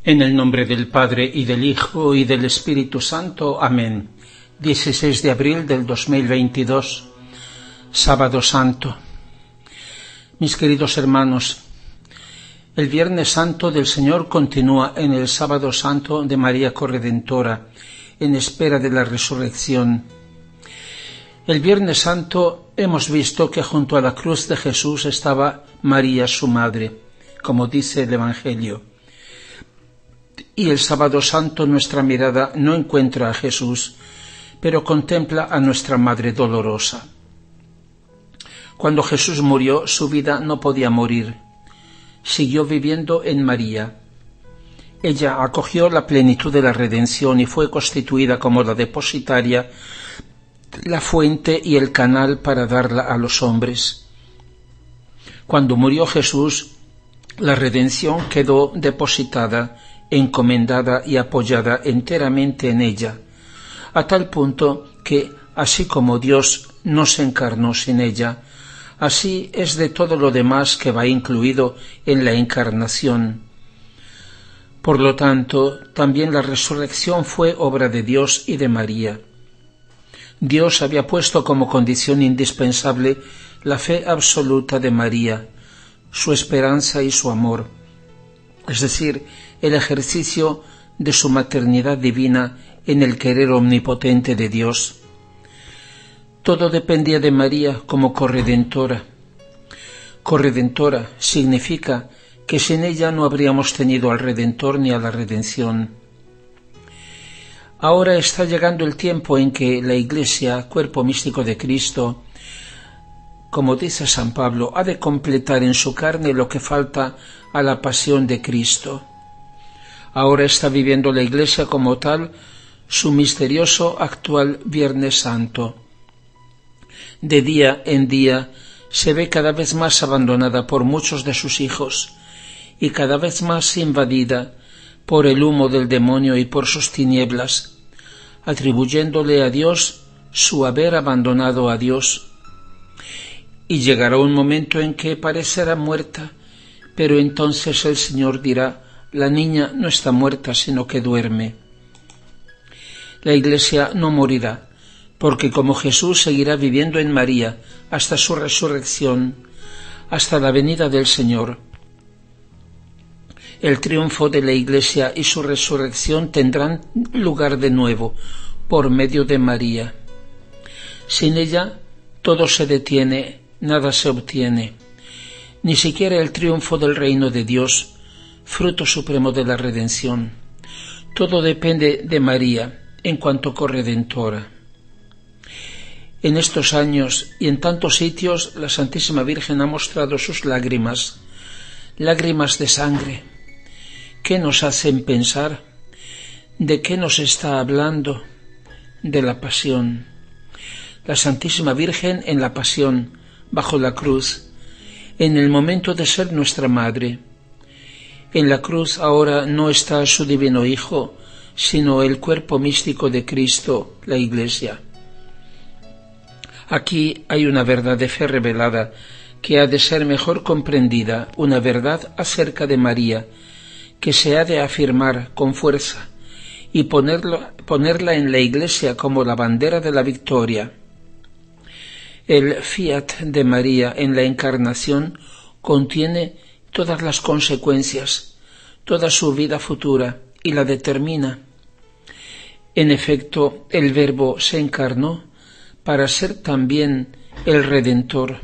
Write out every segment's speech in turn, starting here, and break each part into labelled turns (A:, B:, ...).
A: En el nombre del Padre, y del Hijo, y del Espíritu Santo. Amén. 16 de abril del 2022, Sábado Santo. Mis queridos hermanos, el Viernes Santo del Señor continúa en el Sábado Santo de María Corredentora, en espera de la resurrección. El Viernes Santo hemos visto que junto a la cruz de Jesús estaba María, su madre, como dice el Evangelio. Y el Sábado Santo nuestra mirada no encuentra a Jesús, pero contempla a nuestra Madre dolorosa. Cuando Jesús murió, su vida no podía morir. Siguió viviendo en María. Ella acogió la plenitud de la redención y fue constituida como la depositaria, la fuente y el canal para darla a los hombres. Cuando murió Jesús, la redención quedó depositada, encomendada y apoyada enteramente en ella, a tal punto que, así como Dios no se encarnó sin ella, así es de todo lo demás que va incluido en la encarnación. Por lo tanto, también la resurrección fue obra de Dios y de María. Dios había puesto como condición indispensable la fe absoluta de María, su esperanza y su amor, es decir, el ejercicio de su maternidad divina en el querer omnipotente de Dios. Todo dependía de María como corredentora. Corredentora significa que sin ella no habríamos tenido al Redentor ni a la redención. Ahora está llegando el tiempo en que la Iglesia, cuerpo místico de Cristo, como dice San Pablo, ha de completar en su carne lo que falta a la pasión de Cristo. Ahora está viviendo la Iglesia como tal su misterioso actual Viernes Santo. De día en día se ve cada vez más abandonada por muchos de sus hijos y cada vez más invadida por el humo del demonio y por sus tinieblas, atribuyéndole a Dios su haber abandonado a Dios. Y llegará un momento en que parecerá muerta, pero entonces el Señor dirá: la niña no está muerta, sino que duerme. La Iglesia no morirá, porque como Jesús seguirá viviendo en María hasta su resurrección, hasta la venida del Señor. El triunfo de la Iglesia y su resurrección tendrán lugar de nuevo, por medio de María. Sin ella, todo se detiene, nada se obtiene, ni siquiera el triunfo del reino de Dios, fruto supremo de la redención. Todo depende de María, en cuanto corredentora. En estos años y en tantos sitios, la Santísima Virgen ha mostrado sus lágrimas, lágrimas de sangre, que nos hacen pensar de qué nos está hablando, de la pasión. La Santísima Virgen en la pasión, bajo la cruz, en el momento de ser nuestra Madre. En la cruz ahora no está su divino Hijo, sino el cuerpo místico de Cristo, la Iglesia. Aquí hay una verdad de fe revelada que ha de ser mejor comprendida, una verdad acerca de María, que se ha de afirmar con fuerza y ponerla en la Iglesia como la bandera de la victoria. El fiat de María en la Encarnación contiene todas las consecuencias, toda su vida futura, y la determina. En efecto, el Verbo se encarnó para ser también el Redentor.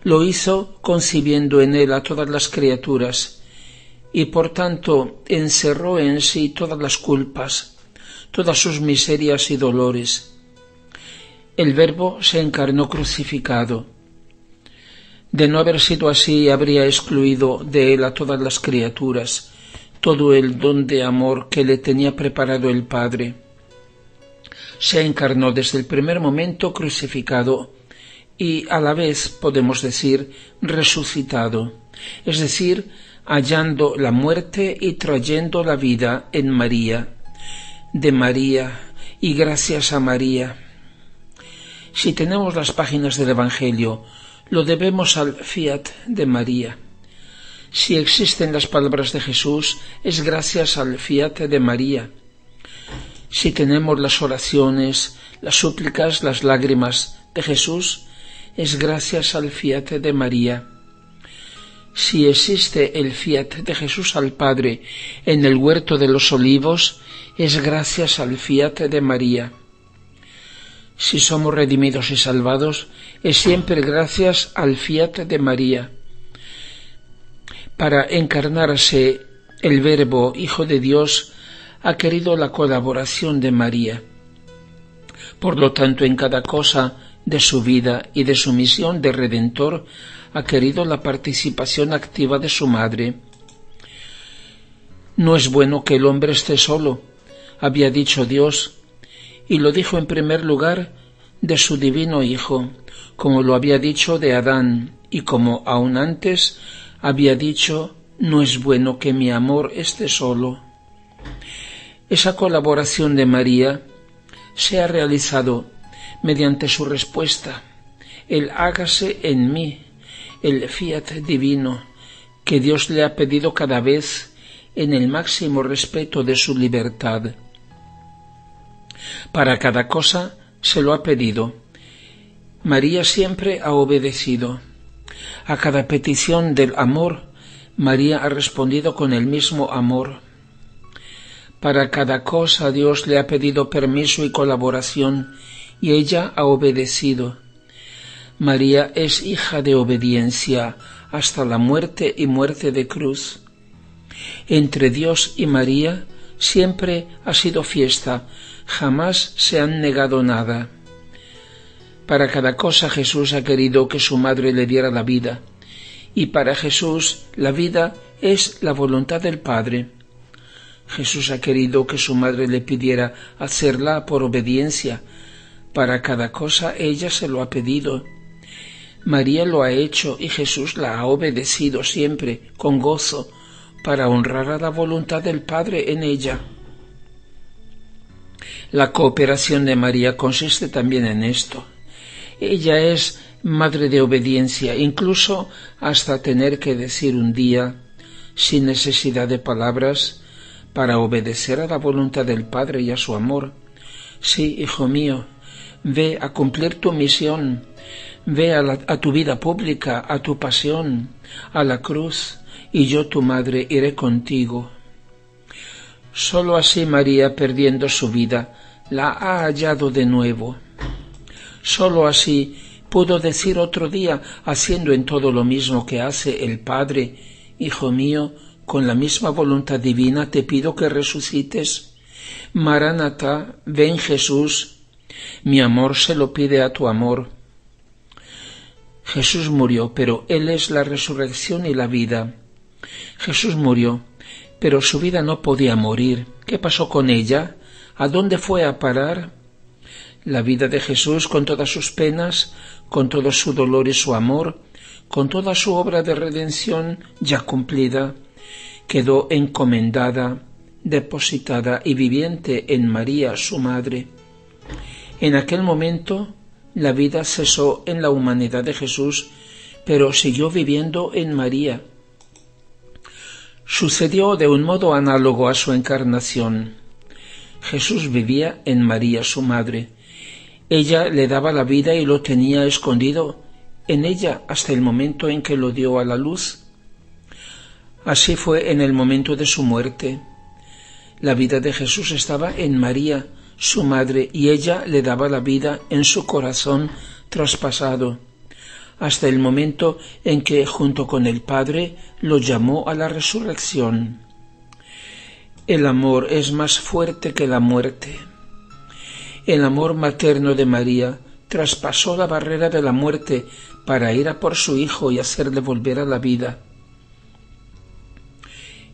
A: Lo hizo concibiendo en él a todas las criaturas, y por tanto encerró en sí todas las culpas, todas sus miserias y dolores. El Verbo se encarnó crucificado. De no haber sido así, habría excluido de él a todas las criaturas, todo el don de amor que le tenía preparado el Padre. Se encarnó desde el primer momento crucificado y a la vez, podemos decir, resucitado, es decir, hallando la muerte y trayendo la vida en María, de María y gracias a María. Si tenemos las páginas del Evangelio, lo debemos al fiat de María. Si existen las palabras de Jesús, es gracias al fiat de María. Si tenemos las oraciones, las súplicas, las lágrimas de Jesús, es gracias al fiat de María. Si existe el fiat de Jesús al Padre en el huerto de los olivos, es gracias al fiat de María. Si somos redimidos y salvados, es siempre gracias al fiat de María. Para encarnarse el Verbo, Hijo de Dios, ha querido la colaboración de María. Por lo tanto, en cada cosa de su vida y de su misión de Redentor, ha querido la participación activa de su madre. No es bueno que el hombre esté solo, había dicho Dios, y lo dijo en primer lugar de su divino Hijo, como lo había dicho de Adán, y como aún antes había dicho, no es bueno que mi amor esté solo. Esa colaboración de María se ha realizado mediante su respuesta, el hágase en mí, el fiat divino, que Dios le ha pedido cada vez en el máximo respeto de su libertad. Para cada cosa se lo ha pedido. María siempre ha obedecido. A cada petición del amor, María ha respondido con el mismo amor. Para cada cosa Dios le ha pedido permiso y colaboración, y ella ha obedecido. María es hija de obediencia hasta la muerte y muerte de cruz. Entre Dios y María siempre ha sido fiesta, jamás se han negado nada. Para cada cosa Jesús ha querido que su madre le diera la vida, y para Jesús la vida es la voluntad del Padre. Jesús ha querido que su madre le pidiera hacerla por obediencia. Para cada cosa ella se lo ha pedido. María lo ha hecho y Jesús la ha obedecido siempre, con gozo, para honrar a la voluntad del Padre en ella. La cooperación de María consiste también en esto. Ella es madre de obediencia, incluso hasta tener que decir un día, sin necesidad de palabras, para obedecer a la voluntad del Padre y a su amor. Sí, hijo mío, ve a cumplir tu misión, ve a tu vida pública, a tu pasión, a la cruz, y yo, tu madre, iré contigo. Sólo así María, perdiendo su vida, la ha hallado de nuevo. Sólo así pudo decir otro día, haciendo en todo lo mismo que hace el Padre, hijo mío, con la misma voluntad divina te pido que resucites. Maranatá, ven Jesús, mi amor se lo pide a tu amor. Jesús murió, pero Él es la resurrección y la vida. Jesús murió, pero su vida no podía morir. ¿Qué pasó con ella? ¿A dónde fue a parar? La vida de Jesús, con todas sus penas, con todo su dolor y su amor, con toda su obra de redención ya cumplida, quedó encomendada, depositada y viviente en María, su madre. En aquel momento la vida cesó en la humanidad de Jesús, pero siguió viviendo en María. Sucedió de un modo análogo a su encarnación. Jesús vivía en María, su madre. Ella le daba la vida y lo tenía escondido en ella hasta el momento en que lo dio a la luz. Así fue en el momento de su muerte. La vida de Jesús estaba en María, su madre, y ella le daba la vida en su corazón traspasado, hasta el momento en que, junto con el Padre, lo llamó a la resurrección. El amor es más fuerte que la muerte. El amor materno de María traspasó la barrera de la muerte para ir a por su Hijo y hacerle volver a la vida.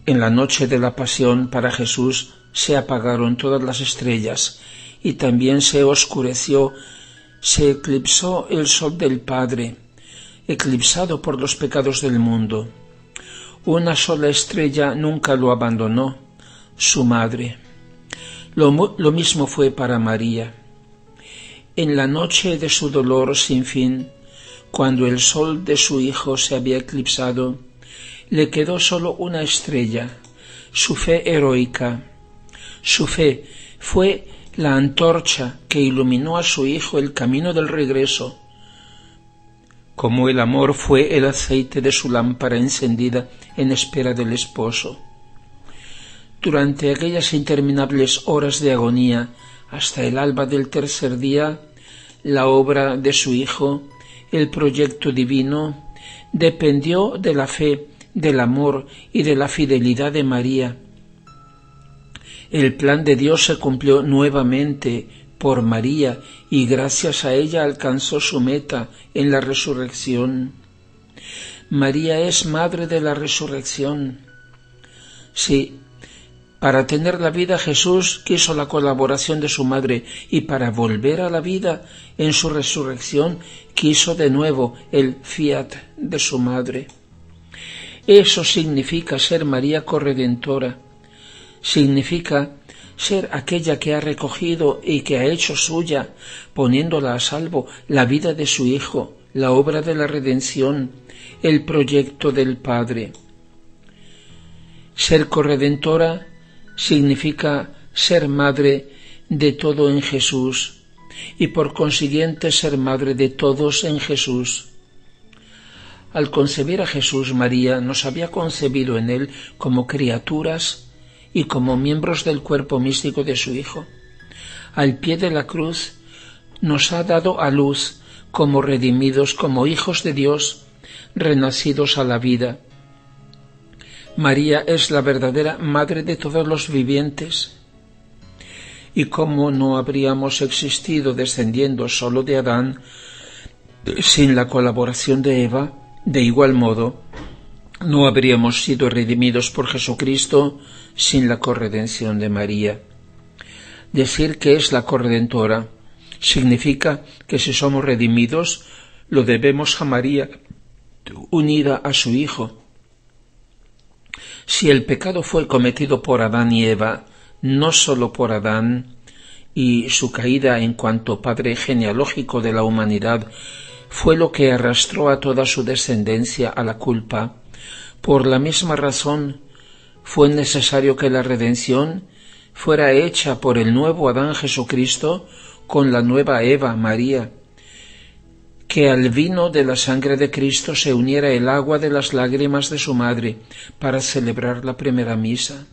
A: En la noche de la pasión para Jesús se apagaron todas las estrellas y también se oscureció, se eclipsó el sol del Padre, eclipsado por los pecados del mundo. Una sola estrella nunca lo abandonó, su madre. Lo mismo fue para María. En la noche de su dolor sin fin, cuando el sol de su Hijo se había eclipsado, le quedó solo una estrella, su fe heroica. Su fe fue la antorcha que iluminó a su hijo el camino del regreso, como el amor fue el aceite de su lámpara encendida en espera del esposo. Durante aquellas interminables horas de agonía, hasta el alba del tercer día, la obra de su hijo, el proyecto divino, dependió de la fe, del amor y de la fidelidad de María. El plan de Dios se cumplió nuevamente por María y gracias a ella alcanzó su meta en la resurrección. María es madre de la resurrección. Sí, para tener la vida Jesús quiso la colaboración de su madre y para volver a la vida en su resurrección quiso de nuevo el fiat de su madre. Eso significa ser María corredentora. Significa ser aquella que ha recogido y que ha hecho suya, poniéndola a salvo, la vida de su Hijo, la obra de la redención, el proyecto del Padre. Ser corredentora significa ser madre de todo en Jesús y por consiguiente ser madre de todos en Jesús. Al concebir a Jesús, María nos había concebido en él como criaturas y como miembros del cuerpo místico de su Hijo. Al pie de la cruz nos ha dado a luz como redimidos, como hijos de Dios, renacidos a la vida. María es la verdadera madre de todos los vivientes. ¿Y cómo no habríamos existido descendiendo solo de Adán sin la colaboración de Eva? De igual modo, no habríamos sido redimidos por Jesucristo sin la corredención de María. Decir que es la corredentora significa que si somos redimidos, lo debemos a María, unida a su Hijo. Si el pecado fue cometido por Adán y Eva, no sólo por Adán, y su caída en cuanto padre genealógico de la humanidad fue lo que arrastró a toda su descendencia a la culpa, por la misma razón fue necesario que la redención fuera hecha por el nuevo Adán Jesucristo con la nueva Eva, María, que al vino de la sangre de Cristo se uniera el agua de las lágrimas de su madre para celebrar la primera misa.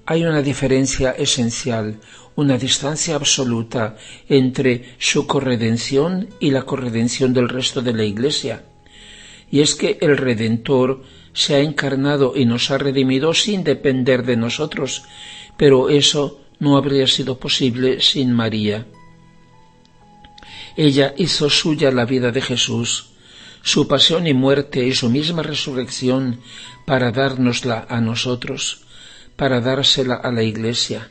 A: Hay una diferencia esencial, una distancia absoluta entre su corredención y la corredención del resto de la Iglesia. Y es que el Redentor se ha encarnado y nos ha redimido sin depender de nosotros, pero eso no habría sido posible sin María. Ella hizo suya la vida de Jesús, su pasión y muerte y su misma resurrección para dárnosla a nosotros, para dársela a la Iglesia.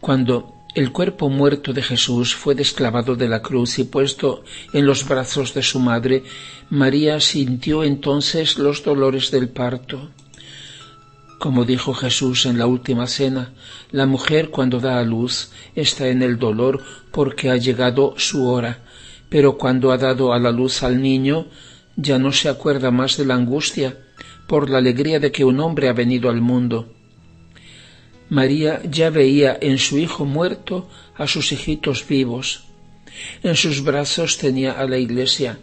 A: Cuando el cuerpo muerto de Jesús fue desclavado de la cruz y puesto en los brazos de su madre, María sintió entonces los dolores del parto. Como dijo Jesús en la última cena, la mujer cuando da a luz está en el dolor porque ha llegado su hora, pero cuando ha dado a la luz al niño ya no se acuerda más de la angustia por la alegría de que un hombre ha venido al mundo. María ya veía en su hijo muerto a sus hijitos vivos. En sus brazos tenía a la Iglesia,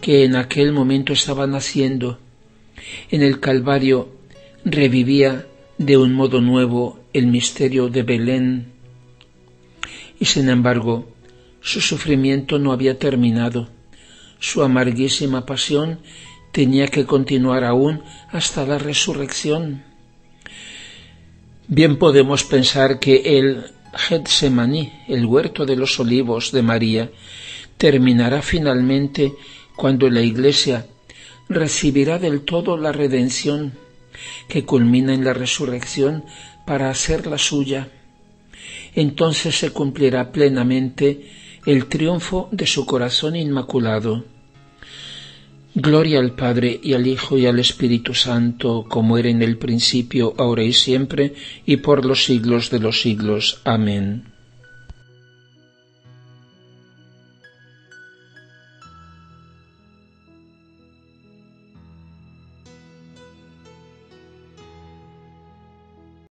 A: que en aquel momento estaba naciendo. En el Calvario revivía de un modo nuevo el misterio de Belén. Y sin embargo, su sufrimiento no había terminado. Su amarguísima pasión tenía que continuar aún hasta la resurrección. Bien podemos pensar que el Getsemaní, el huerto de los olivos de María, terminará finalmente cuando la Iglesia recibirá del todo la redención, que culmina en la resurrección para hacerla suya. Entonces se cumplirá plenamente el triunfo de su corazón inmaculado. Gloria al Padre, y al Hijo, y al Espíritu Santo, como era en el principio, ahora y siempre, y por los siglos de los siglos. Amén.